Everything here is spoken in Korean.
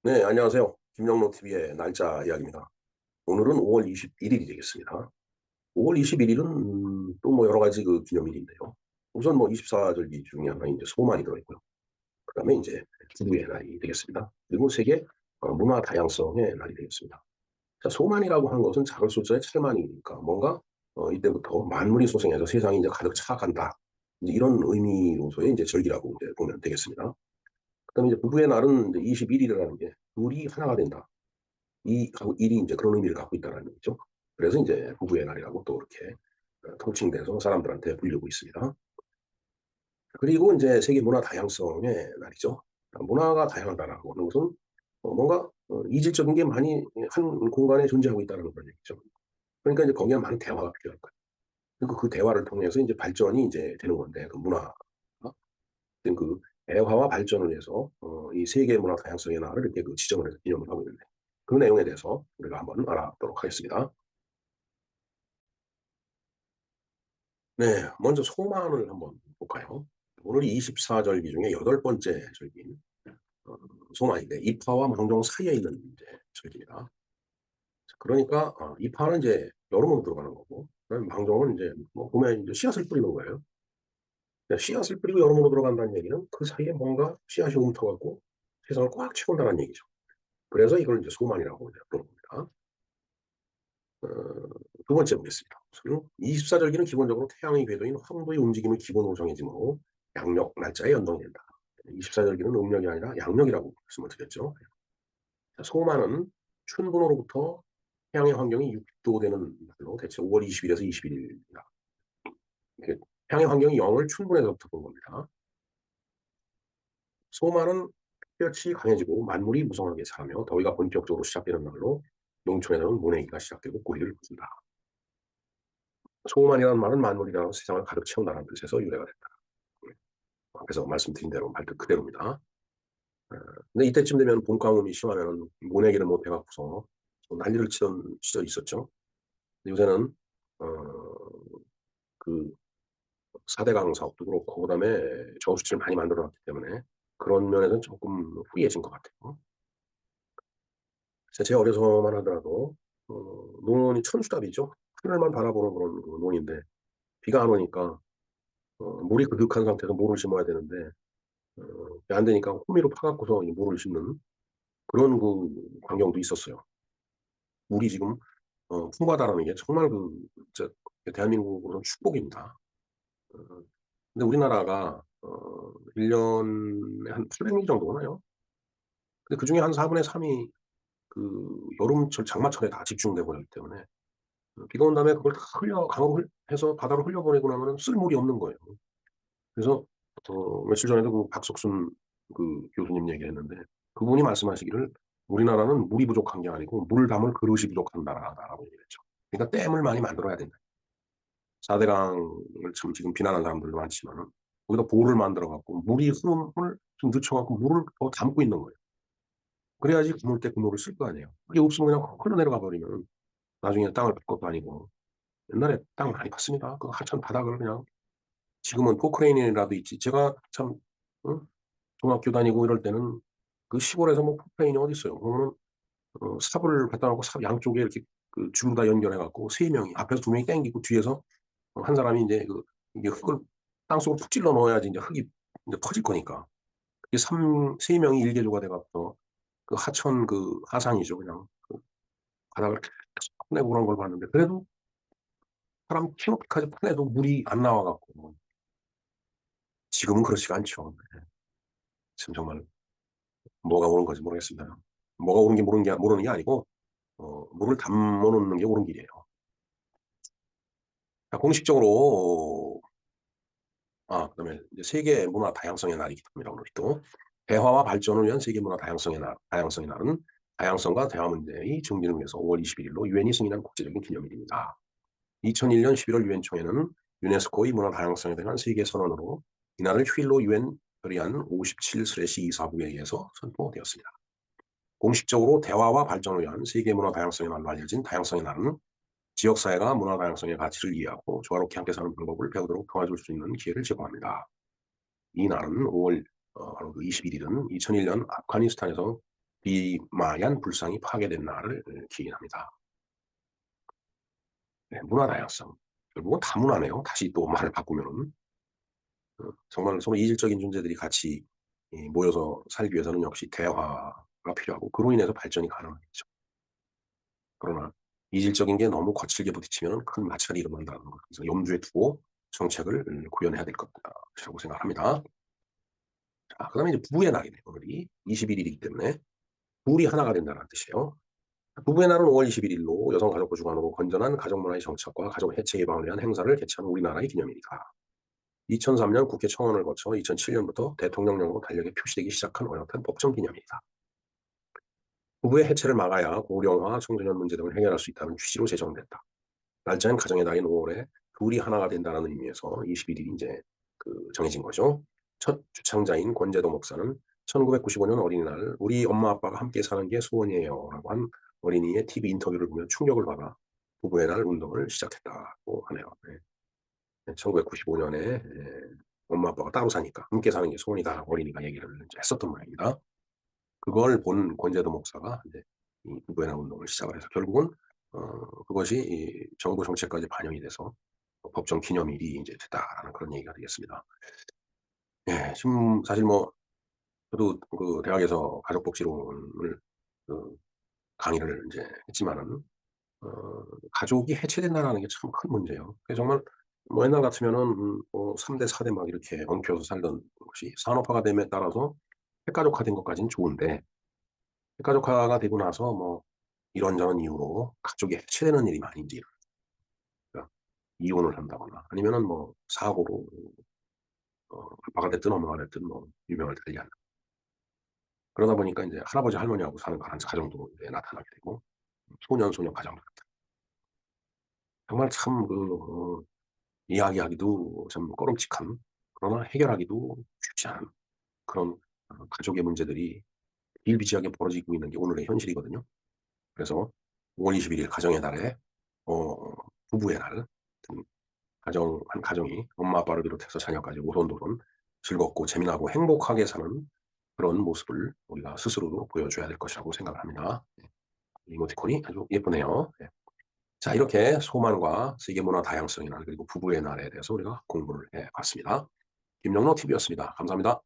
네, 안녕하세요. 김영로 TV의 날짜 이야기입니다. 오늘은 5월 21일이 되겠습니다. 5월 21일은 또 뭐 여러 가지 그 기념일인데요. 우선 뭐 24절기 중에 하나 이제 소만이 들어있고요. 그다음에 이제 부부의 날이 되겠습니다. 그리고 세계 문화 다양성의 날이 되겠습니다. 자, 소만이라고 하는 것은 작은 숫자의 찰만이니까 뭔가 이때부터 만물이 소생해서 세상이 이제 가득 차간다. 이제 이런 의미로서의 이제 절기라고 이제 보면 되겠습니다. 그다음에 이제 부부의 날은 이제 21일이라는 게 둘이 하나가 된다. 이 하고 일이 이제 그런 의미를 갖고 있다는 얘기죠. 그래서 이제 부부의 날이라고 또 이렇게 통칭돼서 사람들한테 불리고 있습니다. 그리고 이제 세계 문화 다양성의 날이죠. 문화가 다양하다라고 하는 것은 뭔가 이질적인 게 많이 한 공간에 존재하고 있다는 그런 얘기죠. 그러니까 이제 거기에 많은 대화가 필요한 거예요. 그리고 그 대화를 통해서 이제 발전이 이제 되는 건데 그 문화 그 대화와 발전을 위해서 이 세계 문화 다양성의 날을 이렇게 그 지정을 해서 기념을 하고 있는데 그 내용에 대해서 우리가 한번 알아보도록 하겠습니다. 네. 먼저 소만을 한번 볼까요? 오늘이 24절기 중에 여덟 번째 절기인 어 소만인데 입하와 망종 사이에 있는 이제 절기입니다. 그러니까 입하는 이제 여름으로 들어가는 거고 그다음에 망종은 인제 뭐 봄에 인제 씨앗을 뿌리는 거예요. 그러니까 씨앗을 뿌리고 여름으로 들어간다는 얘기는 그 사이에 뭔가 씨앗이 움터 갖고 세상을 꽉 채운다는 얘기죠. 그래서 이걸 이제 소만이라고 이제 부르는 겁니다. 어 두 번째 보겠습니다. 우선 24절기는 기본적으로 태양의 궤도인 황도의 움직임을 기본으로 정해지므로 양력, 날짜에 연동된다. 24절기는 음력이 아니라 양력이라고 말씀을 드렸죠. 자, 소만은 춘분호로부터 태양의 환경이 6도 되는 날로 대체 5월 20일에서 21일입니다. 이렇게 태양의 환경이 0을 춘분에서부터 본 겁니다. 소만은 햇볕이 강해지고 만물이 무성하게 자라며 더위가 본격적으로 시작되는 날로 농촌에서는 모내기가 시작되고 고기를 붙인다. 소만이라는 말은 만물이라는 세상을 가득 채운다는 뜻에서 유래가 됐다. 앞에서 말씀드린 대로 말뜻 그대로입니다. 근데 이때쯤 되면 봄가뭄이 심하면은 모내기를 못 해갖고서 난리를 치던 시절이 있었죠. 근데 요새는 그 4대강 사업도 그렇고 그다음에 저수지를 많이 만들어 놨기 때문에 그런 면에서는 조금 후리해진 것 같아요. 제 어려서만 하더라도 논이 천수답이죠. 하늘만 바라보는 그런 그 논인데 비가 안 오니까 물이 그득한 상태에서 모를 심어야 되는데 그게 안 되니까 호미로 파 갖고서 이 물을 심는 그런 그 광경도 있었어요. 물이 지금 풍부하다라는 게 정말 그 진짜 대한민국으로는 축복입니다. 어 근데 우리나라가 1 년에 한 800 정도 오나요? 근데 그중에 한 4분의 3이 그 여름철 장마철에 다 집중돼 버리기 때문에 비가 온 다음에 그걸 다 흘려 강으로 해서 바다로 흘려 보내고 나면은 쓸 물이 없는 거예요. 그래서 며칠 전에도 그 박석순 그 교수님 얘기했는데 그분이 말씀하시기를 "우리나라는 물이 부족한 게 아니고 물 담을 그릇이 부족한 나라다."라고 얘기를 했죠. 그러니까 댐을 많이 만들어야 된다. 4 대강을 참 지금 비난하는 사람들도 많지만은 거기다 보를 만들어 갖고 물이 흐름을 좀 늦춰 갖고 물을 더 담고 있는 거예요. 그래야지 굶을 때 그 물을 쓸 거 아니에요. 그게 없으면 그냥 흘러내려가 버리면 나중에 땅을 팔 것도 아니고 옛날에 땅 많이 팠습니다. 그 하천 바닥을 그냥 지금은 포크레인이라도 있지 제가 참 어 중학교 다니고 이럴 때는 그 시골에서 뭐 포크레인이 어딨어요. 그러면은 삽을 갖다 놓고 삽 양쪽에 이렇게 그 줄로 다 연결해 갖고 3 명이 앞에서 2 명이 당기고 뒤에서 한 사람이 인제 그 이게 흙을 땅속으로 푹 찔러 넣어야지 인제 흙이 인제 퍼질 거니까. 그게 3 명이 일개조가 돼 갖고서 그 하천 그 하상이죠 그냥. 그 바닥을 계속 파내고 그런 걸 봤는데 그래도 사람 키높이까지 파내도 물이 안 나와 갖고 지금은 그렇지가 않죠. 네. 지금 정말 뭐가 옳은 건지 모르겠습니다. 뭐가 옳은 게 모르는 게 아니고 물을 담아 놓는 게 옳은 길이에요. 자 공식적으로 그다음에 이제 세계 문화 다양성의 날이기도 합니다 오늘이 또. 대화와 발전을 위한 세계 문화 다양성의 날은 다양성과 대화 문제의 증진을 위해서 5월 21 일로 유엔이 승인한 국제적인 기념일입니다. 2001년 11월 유엔 총회는 유네스코의 문화 다양성에 대한 세계 선언으로 이날을 휴일로 유엔 결의안 57/249에 의해서 선포되었습니다. 공식적으로 대화와 발전을 위한 세계 문화 다양성의 날로 알려진 다양성의 날은 지역사회가 문화 다양성의 가치를 이해하고 조화롭게 함께 사는 방법을 배우도록 도와줄 수 있는 기회를 제공합니다. 이 날은 5월 바로 그 21일은 2001년 아프가니스탄에서 비마얀 불상이 파괴된 날을 기인합니다. 네, 문화 다양성. 결국은 다 문화네요. 다시 또 말을 바꾸면은. 정말 서로 이질적인 존재들이 같이 모여서 살기 위해서는 역시 대화가 필요하고 그로 인해서 발전이 가능하겠죠. 그러나 이질적인 게 너무 거칠게 부딪히면 큰 마찰이 일어난다는 것. 그래서 염두에 두고 정책을 구현해야 될 것이라고 생각합니다. 자, 그다음에 이제 부부의 날이네요. 오늘이 21일이기 때문에 둘이 하나가 된다는 뜻이에요. 부부의 날은 5월 21일로 여성가족부 주관으로 건전한 가족문화의 정착과 가족 해체 예방을 위한 행사를 개최하는 우리나라의 기념일이다. 2003년 국회 청원을 거쳐 2007년부터 대통령령으로 달력에 표시되기 시작한 어엿한 법정 기념일이다. 부부의 해체를 막아야 고령화, 청소년 문제 등을 해결할 수 있다는 취지로 제정됐다. 날짜는 가정의 달인 5월에 둘이 하나가 된다는 의미에서 21일이 이제 정해진 거죠. 첫 주창자인 권재도 목사는 1995년 어린이날 우리 엄마 아빠가 함께 사는 게 소원이에요 라고 한 어린이의 TV 인터뷰를 보며 충격을 받아 부부의 날 운동을 시작했다고 하네요. 네. 1995년에 엄마 아빠가 따로 사니까 함께 사는 게 소원이다 어린이가 얘기를 이제 했었던 모양입니다. 그걸 본 권재도 목사가 이제 이 부부의 날 운동을 시작을 해서 결국은 그것이 이 정부 정책까지 반영이 돼서 법정 기념일이 이제 됐다라는 그런 얘기가 되겠습니다. 예. 지금 사실 뭐 저도 대학에서 가족복지론을 그 강의를 인제 했지만은 가족이 해체된다라는 게 참 큰 문제예요. 그게 정말 뭐 옛날 같으면은 3 대 4대 막 이렇게 엉켜서 살던 것이 산업화가 됨에 따라서 핵가족화된 것까지는 좋은데 핵가족화가 되고 나서 뭐 이런저런 이유로 가족이 해체되는 일이 많이 인제 일어나요. 이혼을 한다거나 아니면은 뭐 사고로 아빠가 됐든 엄마가 됐든 뭐 유명을 달리하는. 그러다 보니까 인제 할아버지 할머니하고 사는 가정도 이제 나타나게 되고 소년 소녀 가정도 나타나고 정말 참 이야기하기도 참 꺼림칙한 그러나 해결하기도 쉽지 않은 그런 가족의 문제들이 비일비재하게 벌어지고 있는 게 오늘의 현실이거든요. 그래서 5월 21일 가정의 달에 어 부부의 날 한 가정이 엄마 아빠를 비롯해서 자녀까지 오손도손 즐겁고 재미나고 행복하게 사는 그런 모습을 우리가 스스로도 보여줘야 될 것이라고 생각을 합니다. 네. 이모티콘이 아주 예쁘네요. 네. 자, 이렇게 소만과 세계문화 다양성의 날 그리고 부부의 날에 대해서 우리가 공부를 해 봤습니다. 김영로 TV였습니다. 감사합니다.